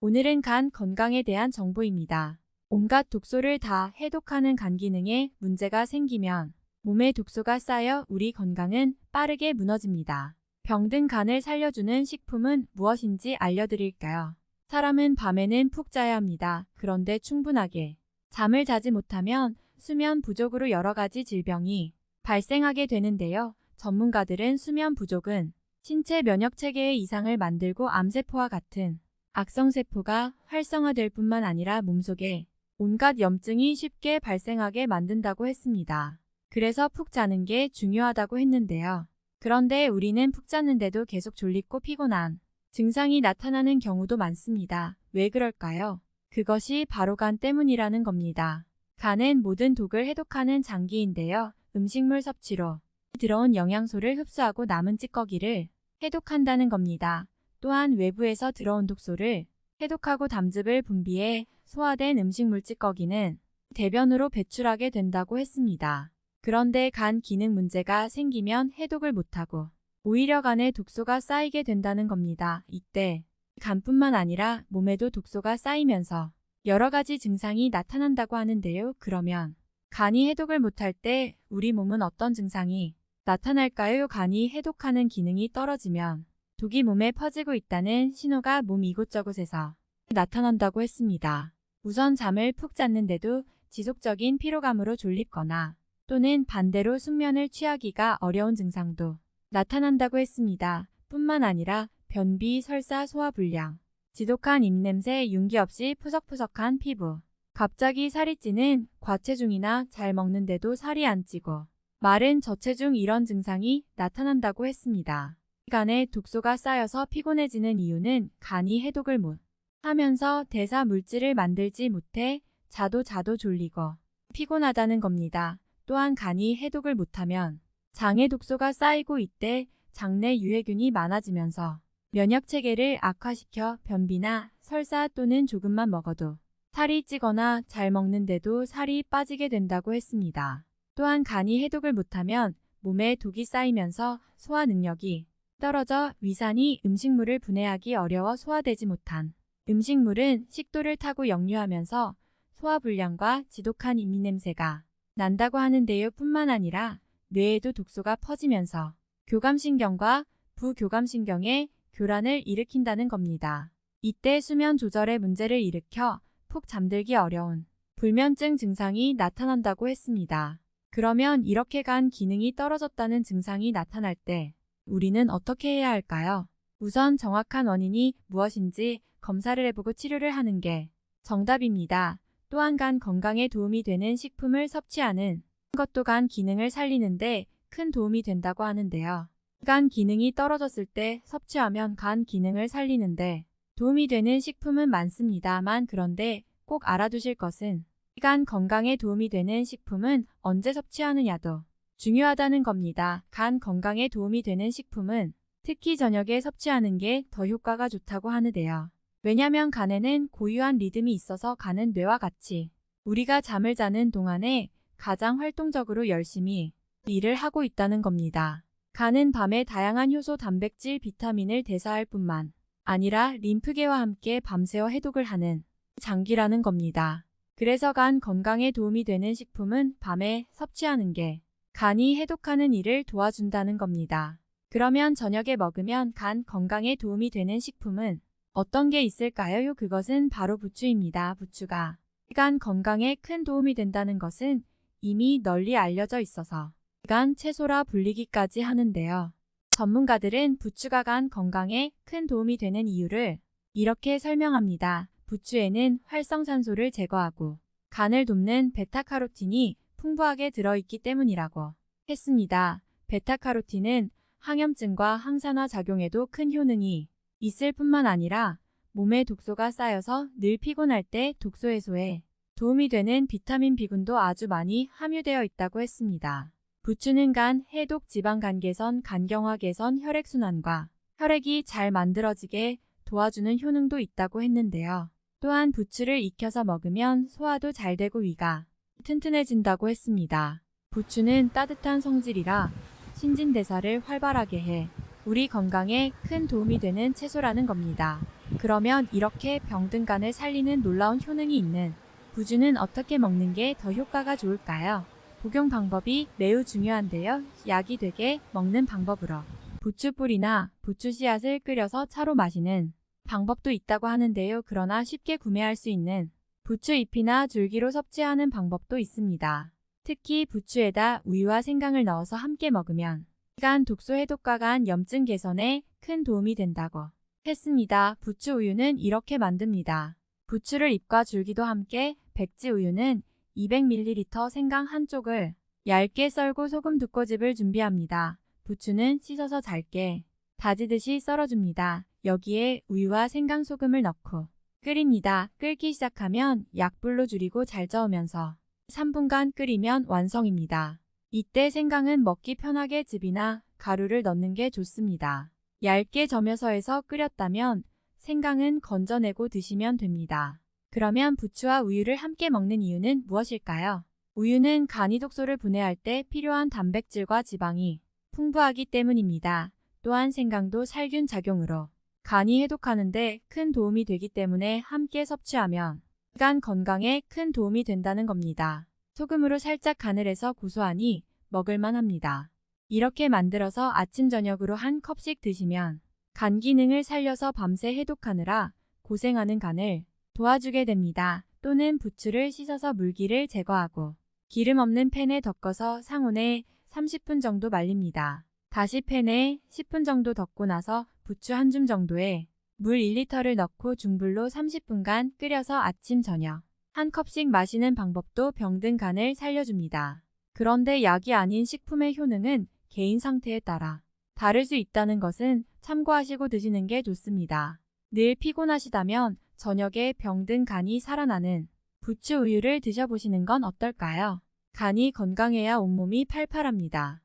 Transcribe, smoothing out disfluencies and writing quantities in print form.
오늘은 간 건강에 대한 정보입니다. 온갖 독소를 다 해독하는 간 기능에 문제가 생기면 몸에 독소가 쌓여 우리 건강은 빠르게 무너집니다. 병든 간을 살려주는 식품은 무엇인지 알려드릴까요? 사람은 밤에는 푹 자야 합니다. 그런데 충분하게 잠을 자지 못하면 수면 부족으로 여러 가지 질병이 발생하게 되는데요. 전문가들은 수면 부족은 신체 면역 체계의 이상을 만들고 암세포와 같은 악성세포가 활성화될 뿐만 아니라 몸속에 온갖 염증이 쉽게 발생하게 만든다고 했습니다. 그래서 푹 자는 게 중요하다고 했는데요. 그런데 우리는 푹 잤는데도 계속 졸리고 피곤한 증상이 나타나는 경우도 많습니다. 왜 그럴까요? 그것이 바로 간 때문이라는 겁니다. 간은 모든 독을 해독하는 장기인데요. 음식물 섭취로 들어온 영양소를 흡수하고 남은 찌꺼기를 해독한다는 겁니다. 또한 외부에서 들어온 독소를 해독하고 담즙을 분비해 소화된 음식물 찌꺼기는 대변으로 배출하게 된다고 했습니다. 그런데 간 기능 문제가 생기면 해독을 못하고 오히려 간에 독소가 쌓이게 된다는 겁니다. 이때 간뿐만 아니라 몸에도 독소가 쌓이면서 여러 가지 증상이 나타난다고 하는데요. 그러면 간이 해독을 못할 때 우리 몸은 어떤 증상이 나타날까요? 간이 해독하는 기능이 떨어지면 독이 몸에 퍼지고 있다는 신호가 몸 이곳저곳에서 나타난다고 했습니다. 우선 잠을 푹 잤는데도 지속적인 피로감으로 졸립거나 또는 반대로 숙면을 취하기가 어려운 증상도 나타난다고 했습니다. 뿐만 아니라 변비, 설사, 소화불량, 지독한 입냄새, 윤기 없이 푸석푸석한 피부, 갑자기 살이 찌는 과체중이나 잘 먹는데도 살이 안 찌고 마른 저체중 이런 증상이 나타난다고 했습니다. 간에 독소가 쌓여서 피곤해지는 이유는 간이 해독을 못 하면서 대사 물질을 만들지 못해 자도 졸리고 피곤하다는 겁니다. 또한 간이 해독을 못하면 장에 독소가 쌓이고 이때 장내 유해균이 많아지면서 면역체계를 악화시켜 변비나 설사 또는 조금만 먹어도 살이 찌거나 잘 먹는데도 살이 빠지게 된다고 했습니다. 또한 간이 해독을 못하면 몸에 독이 쌓이면서 소화 능력이 떨어져 위산이 음식물을 분해하기 어려워 소화되지 못한 음식물은 식도를 타고 역류하면서 소화불량과 지독한 입냄새가 난다고 하는데요. 뿐만 아니라 뇌에도 독소가 퍼지면서 교감신경과 부교감신경에 교란을 일으킨다는 겁니다. 이때 수면 조절에 문제를 일으켜 푹 잠들기 어려운 불면증 증상이 나타난다고 했습니다. 그러면 이렇게 간 기능이 떨어졌다는 증상이 나타날 때 우리는 어떻게 해야 할까요? 우선 정확한 원인이 무엇인지 검사를 해보고 치료를 하는 게 정답입니다. 또한 간 건강에 도움이 되는 식품을 섭취하는 것도 간 기능을 살리는데 큰 도움이 된다고 하는데요. 간 기능이 떨어졌을 때 섭취하면 간 기능을 살리는데 도움이 되는 식품은 많습니다만 그런데 꼭 알아두실 것은 간 건강에 도움이 되는 식품은 언제 섭취하느냐도 중요하다는 겁니다. 간 건강에 도움이 되는 식품은 특히 저녁에 섭취하는 게 더 효과가 좋다고 하는데요. 왜냐면 간에는 고유한 리듬이 있어서 간은 뇌와 같이 우리가 잠을 자는 동안에 가장 활동적으로 열심히 일을 하고 있다는 겁니다. 간은 밤에 다양한 효소, 단백질, 비타민을 대사할 뿐만 아니라 림프계와 함께 밤새워 해독을 하는 장기라는 겁니다. 그래서 간 건강에 도움이 되는 식품은 밤에 섭취하는 게 간이 해독하는 일을 도와준다는 겁니다. 그러면 저녁에 먹으면 간 건강에 도움이 되는 식품은 어떤 게 있을까요? 그것은 바로 부추입니다. 부추가 간 건강에 큰 도움이 된다는 것은 이미 널리 알려져 있어서 간 채소라 불리기까지 하는데요. 전문가들은 부추가 간 건강에 큰 도움이 되는 이유를 이렇게 설명합니다. 부추에는 활성산소를 제거하고 간을 돕는 베타카로틴이 풍부하게 들어있기 때문이라고 했습니다. 베타카로틴은 항염증과 항산화 작용에도 큰 효능이 있을 뿐만 아니라 몸에 독소가 쌓여서 늘 피곤할 때 독소 해소에 도움이 되는 비타민 B군도 아주 많이 함유되어 있다고 했습니다. 부추는 간 해독, 지방 간 개선, 간경화 개선, 혈액순환과 혈액이 잘 만들어지게 도와주는 효능도 있다고 했는데요. 또한 부추를 익혀서 먹으면 소화도 잘 되고 위가 튼튼해진다고 했습니다. 부추는 따뜻한 성질이라 신진대사를 활발하게 해 우리 건강에 큰 도움이 되는 채소라는 겁니다. 그러면 이렇게 병든 간을 살리는 놀라운 효능이 있는 부추는 어떻게 먹는 게 더 효과가 좋을까요? 복용 방법이 매우 중요한데요. 약이 되게 먹는 방법으로 부추 뿌리나 부추 씨앗을 끓여서 차로 마시는 방법도 있다고 하는데요. 그러나 쉽게 구매할 수 있는 부추 잎이나 줄기로 섭취하는 방법도 있습니다. 특히 부추에다 우유와 생강을 넣어서 함께 먹으면 간 독소 해독과 간 염증 개선에 큰 도움이 된다고 했습니다. 부추 우유는 이렇게 만듭니다. 부추를 잎과 줄기도 함께 백지 우유는 200ml 생강 한쪽을 얇게 썰고 소금 2꼬집을 준비합니다. 부추는 씻어서 잘게 다지듯이 썰어줍니다. 여기에 우유와 생강 소금을 넣고 끓입니다. 끓기 시작하면 약불로 줄이고 잘 저으면서 3분간 끓이면 완성입니다. 이때 생강은 먹기 편하게 즙이나 가루를 넣는 게 좋습니다. 얇게 저며서 해서 끓였다면 생강은 건져내고 드시면 됩니다. 그러면 부추와 우유를 함께 먹는 이유는 무엇일까요? 우유는 간이 독소를 분해할 때 필요한 단백질과 지방이 풍부하기 때문입니다. 또한 생강도 살균 작용으로 간이 해독하는 데 큰 도움이 되기 때문에 함께 섭취하면 간 건강에 큰 도움이 된다는 겁니다. 소금으로 살짝 간을 해서 고소하니 먹을만 합니다. 이렇게 만들어서 아침 저녁으로 한 컵씩 드시면 간 기능을 살려서 밤새 해독하느라 고생하는 간을 도와주게 됩니다. 또는 부추를 씻어서 물기를 제거하고 기름 없는 팬에 덮어서 상온에 30분 정도 말립니다. 다시 팬에 10분 정도 덮고 나서 부추 한 줌 정도에 물 1리터를 넣고 중불로 30분간 끓여서 아침 저녁 한 컵씩 마시는 방법도 병든 간을 살려줍니다. 그런데 약이 아닌 식품의 효능은 개인 상태에 따라 다를 수 있다는 것은 참고하시고 드시는 게 좋습니다. 늘 피곤하시다면 저녁에 병든 간이 살아나는 부추 우유를 드셔보시는 건 어떨까요? 간이 건강해야 온몸이 팔팔합니다.